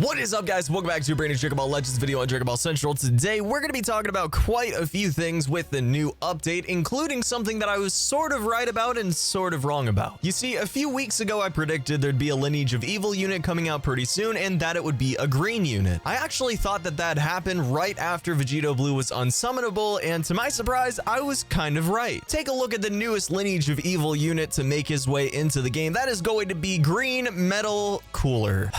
What is up, guys? Welcome back to a brand new Dragon Ball Legends video on Dragon Ball Central. Today, we're going to be talking about quite a few things with the new update, including something that I was sort of right about and sort of wrong about. You see, a few weeks ago, I predicted there'd be a Lineage of Evil unit coming out pretty soon, and that it would be a green unit. I actually thought that that happened right after Vegeta Blue was unsummonable, and to my surprise, I was kind of right. Take a look at the newest Lineage of Evil unit to make his way into the game. That is going to be Green Metal Cooler.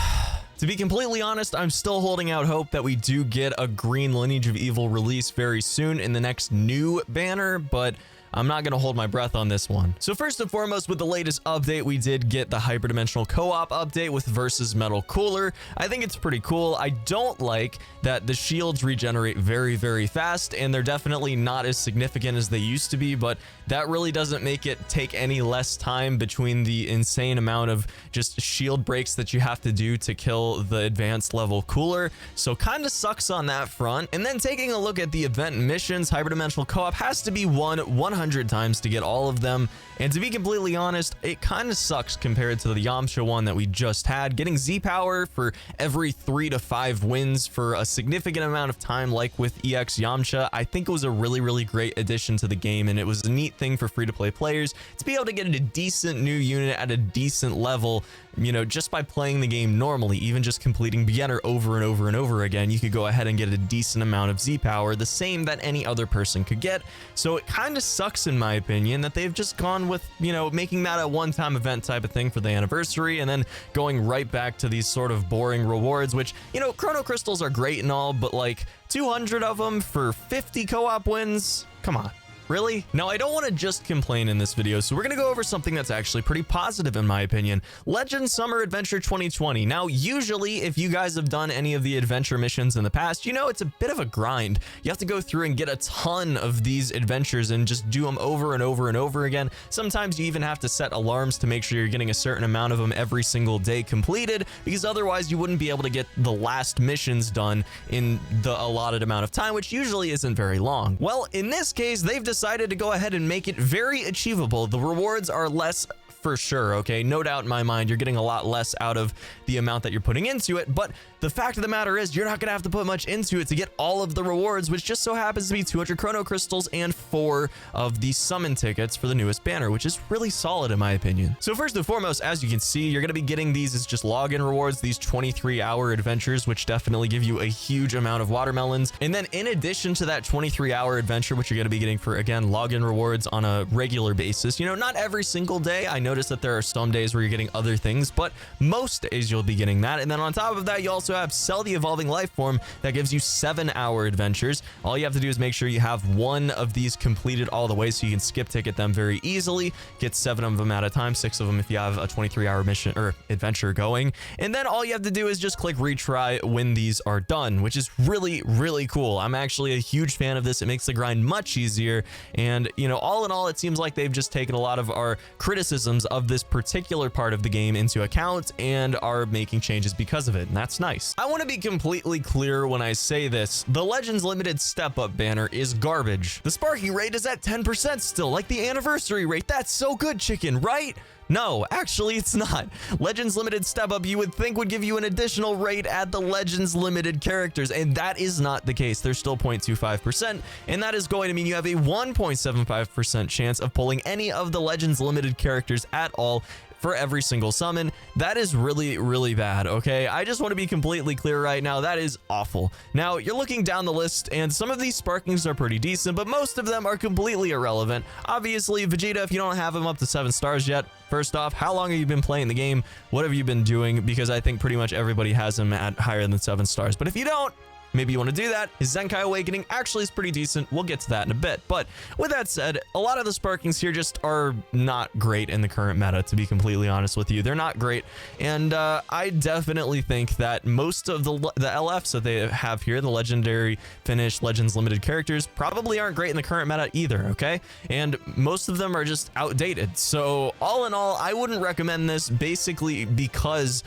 To be completely honest, I'm still holding out hope that we do get a green Lineage of Evil release very soon in the next new banner, but I'm not going to hold my breath on this one. So first and foremost, with the latest update, we did get the hyperdimensional co-op update with Versus Metal Cooler. I think it's pretty cool. I don't like that the shields regenerate very, very fast, and they're definitely not as significant as they used to be, but that really doesn't make it take any less time between the insane amount of just shield breaks that you have to do to kill the advanced level Cooler. So kind of sucks on that front. And then taking a look at the event missions, hyperdimensional co-op has to be won 100 times to get all of them, and to be completely honest, it kind of sucks compared to the Yamcha one that we just had. Getting Z power for every 3 to 5 wins for a significant amount of time, like with EX Yamcha, I think it was a really great addition to the game, and it was a neat thing for free-to-play players to be able to get a decent new unit at a decent level, you know, just by playing the game normally. Even just completing beginner over and over and over again, you could go ahead and get a decent amount of Z power, the same that any other person could get. So it kind of sucks, in my opinion, that they've just gone with, you know, making that a one-time event type of thing for the anniversary, and then going right back to these sort of boring rewards, which, you know, chrono crystals are great and all, but like 200 of them for 50 co-op wins? Come on. Really? Now, I don't want to just complain in this video, so we're going to go over something that's actually pretty positive in my opinion. Legend Summer Adventure 2020. Now, usually, if you guys have done any of the adventure missions in the past, you know it's a bit of a grind. You have to go through and get a ton of these adventures and just do them over and over and over again. Sometimes you even have to set alarms to make sure you're getting a certain amount of them every single day completed, because otherwise you wouldn't be able to get the last missions done in the allotted amount of time, which usually isn't very long. Well, in this case, they've decided to go ahead and make it very achievable. The rewards are less for sure, okay? No doubt in my mind, you're getting a lot less out of the amount that you're putting into it, but the fact of the matter is you're not gonna have to put much into it to get all of the rewards, which just so happens to be 200 chrono crystals and 4 of the summon tickets for the newest banner, which is really solid in my opinion. So first and foremost, as you can see, you're gonna be getting these as just login rewards, these 23-hour adventures, which definitely give you a huge amount of watermelons. And then in addition to that 23-hour adventure, which you're gonna be getting for, again, login rewards on a regular basis, you know, not every single day. I noticed that there are some days where you're getting other things, but most days you'll be getting that. And then on top of that, you also have Sell the Evolving Life Form that gives you 7-hour adventures. All you have to do is make sure you have one of these completed all the way, so you can skip ticket them very easily, get 7 of them at a time, 6 of them if you have a 23-hour mission or adventure going. And then all you have to do is just click retry when these are done, which is really cool. I'm actually a huge fan of this. It makes the grind much easier, and you know, all in all, it seems like they've just taken a lot of our criticisms of this particular part of the game into account and are making changes because of it, and that's nice. I want to be completely clear when I say this. The Legends Limited Step Up banner is garbage. The Sparking rate is at 10% still, like the anniversary rate. That's so good, Chicken, right? No, actually it's not. Legends Limited Step Up you would think would give you an additional rate at the Legends Limited characters, and that is not the case. They're still 0.25%, and that is going to mean you have a 1.75% chance of pulling any of the Legends Limited characters at all for every single summon. That is really bad, okay? I just want to be completely clear right now. That is awful. Now, you're looking down the list, and some of these sparkings are pretty decent, but most of them are completely irrelevant. Obviously, Vegeta, if you don't have him up to 7 stars yet, first off, how long have you been playing the game? What have you been doing? Because I think pretty much everybody has him at higher than 7 stars. But if you don't, maybe you want to do that. His Zenkai Awakening actually is pretty decent. We'll get to that in a bit. But with that said, a lot of the sparkings here just are not great in the current meta, to be completely honest with you. They're not great. And I definitely think that most of the LFs that they have here, the Legendary Finish, Legends Limited characters, probably aren't great in the current meta either, okay? And most of them are just outdated. So all in all, I wouldn't recommend this, basically because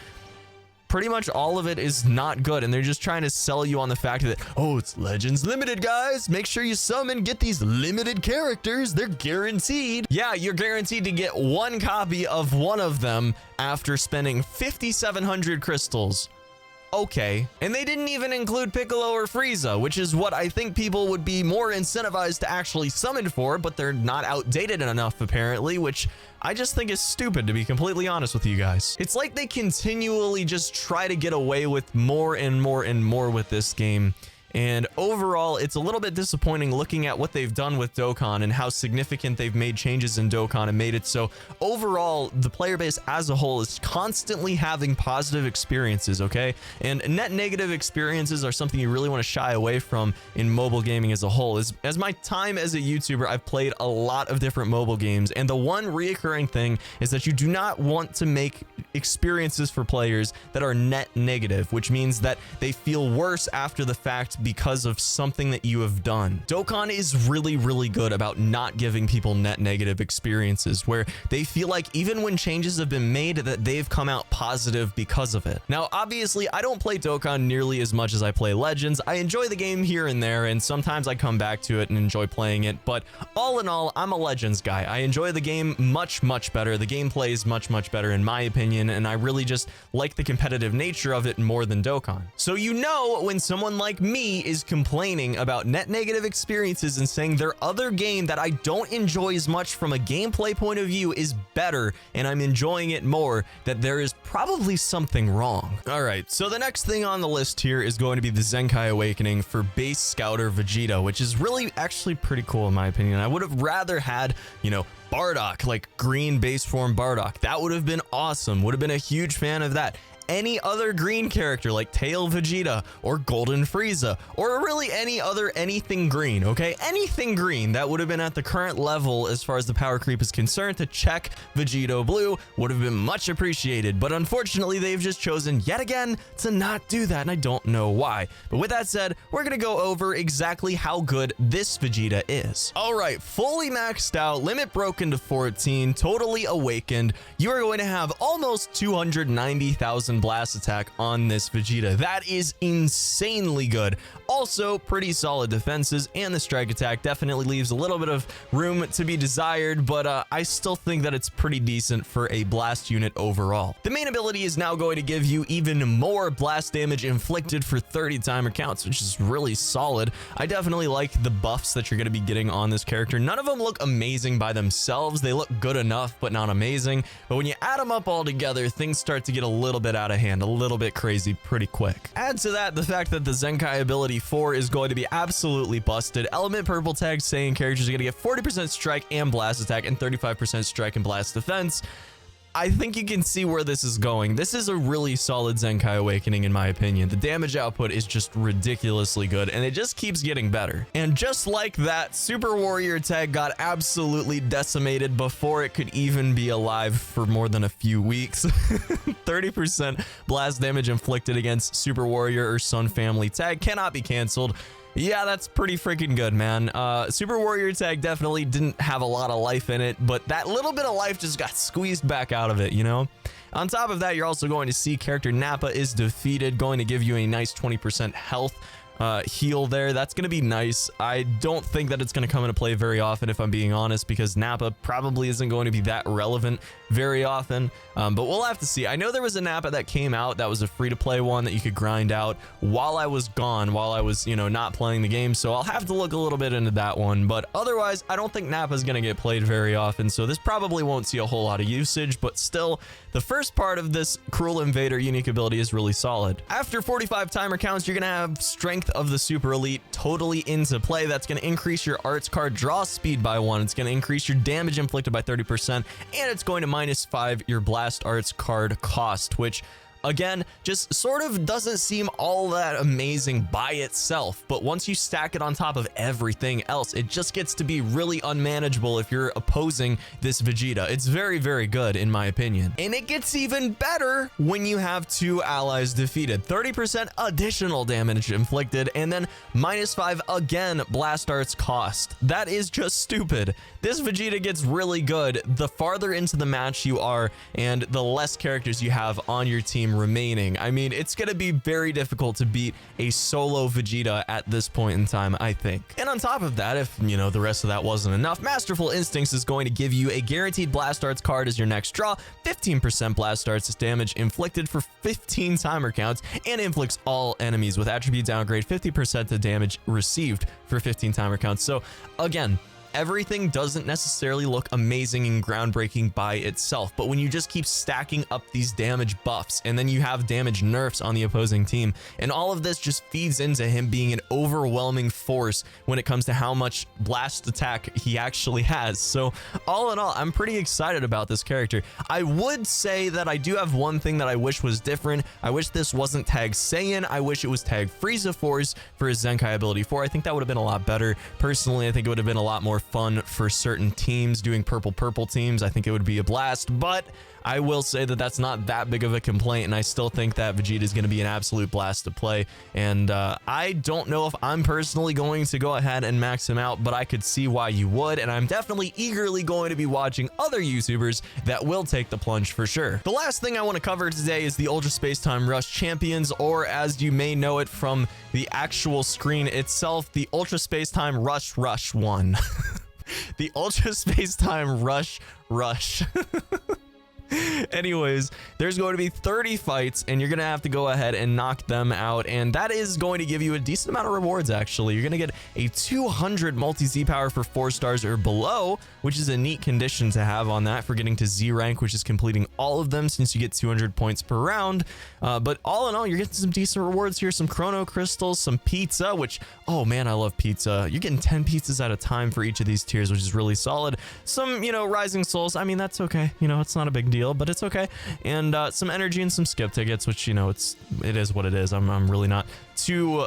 pretty much all of it is not good, and they're just trying to sell you on the fact that, oh, it's Legends Limited, guys. Make sure you summon, get these limited characters. They're guaranteed. Yeah, you're guaranteed to get one copy of one of them after spending 5,700 crystals. okay. And they didn't even include Piccolo or Frieza, which is what I think people would be more incentivized to actually summon for, but they're not outdated enough apparently, which I just think is stupid, to be completely honest with you guys. It's like they continually just try to get away with more and more and more with this game. And overall, it's a little bit disappointing looking at what they've done with Dokkan and how significant they've made changes in Dokkan and made it so overall the player base as a whole is constantly having positive experiences, okay? And net negative experiences are something you really want to shy away from in mobile gaming as a whole. As my time as a YouTuber, I've played a lot of different mobile games, and the one reoccurring thing is that you do not want to make experiences for players that are net negative, which means that they feel worse after the fact because of something that you have done. Dokkan is really, really good about not giving people net negative experiences where they feel like even when changes have been made that they've come out positive because of it. Now, obviously, I don't play Dokkan nearly as much as I play Legends. I enjoy the game here and there, and sometimes I come back to it and enjoy playing it, but all in all, I'm a Legends guy. I enjoy the game much, much better. The gameplay is much, much better in my opinion, and I really just like the competitive nature of it more than Dokkan. So you know when someone like me is complaining about net negative experiences and saying their other game that I don't enjoy as much from a gameplay point of view is better and I'm enjoying it more, that there is probably something wrong. All right, so the next thing on the list here is going to be the Zenkai Awakening for Base Scouter Vegeta, which is really actually pretty cool in my opinion. I would have rather had, you know, Bardock, like green base form Bardock. That would have been awesome. Would have been a huge fan of that. Any other green character like Tail Vegeta or Golden Frieza or really any other anything green, okay? Anything green that would have been at the current level as far as the power creep is concerned to check Vegito Blue would have been much appreciated, but unfortunately they've just chosen yet again to not do that, and I don't know why. But with that said, we're gonna go over exactly how good this Vegeta is. All right, fully maxed out, limit broken to 14, totally awakened, you are going to have almost 290,000 blast attack on this Vegeta. That is insanely good. Also, pretty solid defenses, and the strike attack definitely leaves a little bit of room to be desired, but I still think that it's pretty decent for a blast unit overall. The main ability is now going to give you even more blast damage inflicted for 30 timer counts, which is really solid. I definitely like the buffs that you're going to be getting on this character. None of them look amazing by themselves. They look good enough, but not amazing. But when you add them up all together, things start to get a little bit out of hand, a little bit crazy pretty quick. Add to that the fact that the Zenkai ability 4 is going to be absolutely busted. Element purple tag saying characters are going to get 40% strike and blast attack and 35% strike and blast defense. I think you can see where this is going. This is a really solid Zenkai Awakening in my opinion. The damage output is just ridiculously good and it just keeps getting better. And just like that, Super Warrior tag got absolutely decimated before it could even be alive for more than a few weeks. 30% blast damage inflicted against Super Warrior or Sun Family tag cannot be canceled. Yeah, that's pretty freaking good, man. Super Warrior tag definitely didn't have a lot of life in it, but that little bit of life just got squeezed back out of it, you know? On top of that, you're also going to see character Nappa is defeated, going to give you a nice 20% health heal there. That's going to be nice. I don't think that it's going to come into play very often, if I'm being honest, because Nappa probably isn't going to be that relevant very often, but we'll have to see. I know there was a Nappa that came out that was a free-to-play one that you could grind out while I was gone, while I was, you know, not playing the game, so I'll have to look a little bit into that one, but otherwise, I don't think Nappa's going to get played very often, so this probably won't see a whole lot of usage, but still, the first part of this Cruel Invader unique ability is really solid. After 45 timer counts, you're going to have Strength of the Super Elite totally into play. That's going to increase your arts card draw speed by 1. It's going to increase your damage inflicted by 30%, and it's going to -5 your blast arts card cost, which again, just sort of doesn't seem all that amazing by itself, but once you stack it on top of everything else, it just gets to be really unmanageable if you're opposing this Vegeta. It's very, very good in my opinion. And it gets even better when you have 2 allies defeated. 30% additional damage inflicted, and then -5 again blast arts cost. That is just stupid. This Vegeta gets really good the farther into the match you are and the less characters you have on your team team remaining. I mean, it's going to be very difficult to beat a solo Vegeta at this point in time, I think. And on top of that, if, you know, the rest of that wasn't enough, Masterful Instincts is going to give you a guaranteed Blast Arts card as your next draw, 15% Blast Arts damage inflicted for 15 timer counts, and inflicts all enemies with attribute downgrade 50% to damage received for 15 timer counts. So again, everything doesn't necessarily look amazing and groundbreaking by itself, but when you just keep stacking up these damage buffs and then you have damage nerfs on the opposing team, and all of this just feeds into him being an overwhelming force when it comes to how much blast attack he actually has. So all in all, I'm pretty excited about this character. I would say that I do have one thing that I wish was different. I wish this wasn't tagged Saiyan. I wish it was tagged Frieza Force for his Zenkai ability 4. I think that would have been a lot better. Personally, I think it would have been a lot more fun for certain teams doing purple teams. I think it would be a blast, but I will say that that's not that big of a complaint, and I still think that Vegeta is going to be an absolute blast to play. And I don't know if I'm personally going to go ahead and max him out, but I could see why you would, and I'm definitely eagerly going to be watching other YouTubers that will take the plunge for sure. The last thing I want to cover today is the Ultra Space Time Rush Champions, or as you may know it from the actual screen itself, the Ultra Space Time Rush 1. The Ultra Space Time Rush. Anyways, there's going to be 30 fights, and you're going to have to go ahead and knock them out, and that is going to give you a decent amount of rewards, actually. You're going to get a 200 multi-Z power for 4 stars or below, which is a neat condition to have on that for getting to Z rank, which is completing all of them since you get 200 points per round. But all in all, you're getting some decent rewards here, some chrono crystals, some pizza, which, oh man, I love pizza. You're getting 10 pizzas at a time for each of these tiers, which is really solid. Some, you know, rising souls. I mean, that's okay. You know, it's not a big deal, but it's okay. And some energy and some skip tickets, which, you know, it is what it is. I'm really not too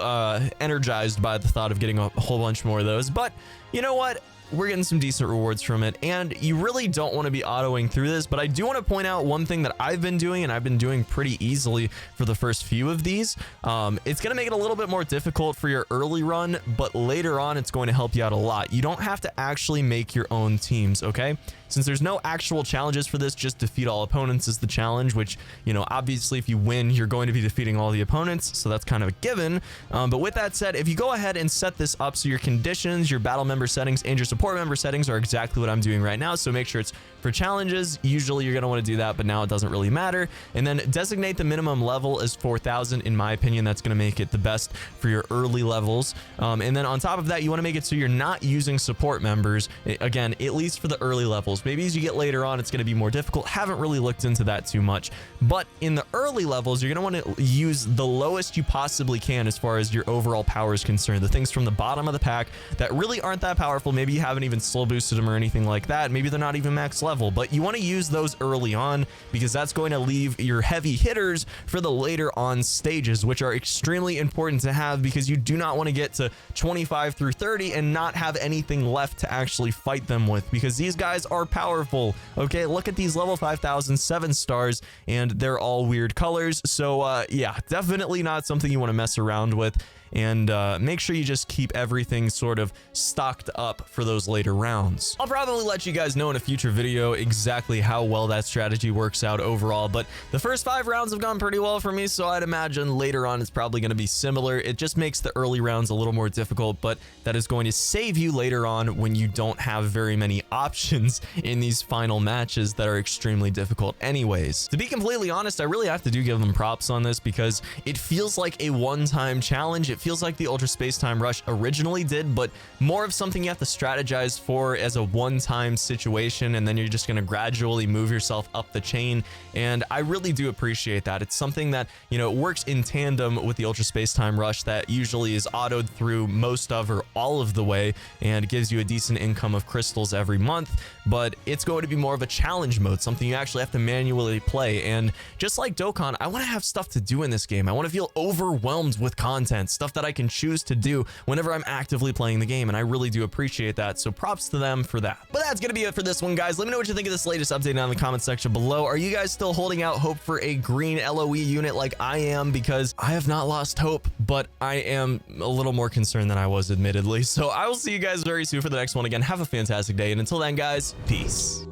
energized by the thought of getting a whole bunch more of those, but you know what? We're getting some decent rewards from it, and you really don't want to be autoing through this, but I do want to point out one thing that I've been doing, and I've been doing pretty easily for the first few of these. It's going to make it a little bit more difficult for your early run, but later on it's going to help you out a lot. You don't have to actually make your own teams, okay? Since there's no actual challenges for this, just defeat all opponents is the challenge, which, you know, obviously if you win, you're going to be defeating all the opponents, so that's kind of a given. But with that said, if you go ahead and set this up so your conditions, your battle member settings, and your support member settings are exactly what I'm doing right now, so make sure it's for challenges. Usually you're going to want to do that, but now it doesn't really matter. And then designate the minimum level as 4,000. In my opinion, that's going to make it the best for your early levels. And then on top of that, you want to make it so you're not using support members, again, at least for the early levels. Maybe as you get later on, it's going to be more difficult. Haven't really looked into that too much, but in the early levels, you're going to want to use the lowest you possibly can as far as your overall power is concerned. The things from the bottom of the pack that really aren't that powerful. Maybe you haven't even slow boosted them or anything like that. Maybe they're not even max level, but you want to use those early on because that's going to leave your heavy hitters for the later on stages, which are extremely important to have because you do not want to get to 25 through 30 and not have anything left to actually fight them with, because these guys are powerful. Okay, look at these level 5,000 7 stars, and they're all weird colors. So yeah, definitely not something you want to mess around with. And make sure you just keep everything sort of stocked up for those later rounds. I'll probably let you guys know in a future video exactly how well that strategy works out overall, but the first 5 rounds have gone pretty well for me, so I'd imagine later on it's probably going to be similar. It just makes the early rounds a little more difficult, but that is going to save you later on when you don't have very many options in these final matches that are extremely difficult anyways. To be completely honest, I really have to give them props on this because it feels like a one-time challenge. It feels like the Ultra Space Time Rush originally did, but more of something you have to strategize for as a one-time situation, and then you're just going to gradually move yourself up the chain. And I really do appreciate that. It's something that, you know, works in tandem with the Ultra Space Time Rush that usually is autoed through most of or all of the way and gives you a decent income of crystals every month, but it's going to be more of a challenge mode, something you actually have to manually play. And just like Dokkan, I want to have stuff to do in this game. I want to feel overwhelmed with content, stuff that I can choose to do whenever I'm actively playing the game, and I really do appreciate that, so props to them for that. But that's gonna be it for this one, guys. Let me know what you think of this latest update down in the comment section below. Are you guys still holding out hope for a green LOE unit like I am? Because I have not lost hope, but I am a little more concerned than I was, admittedly. So I will see you guys very soon for the next one. Again, have a fantastic day, and until then, guys, peace.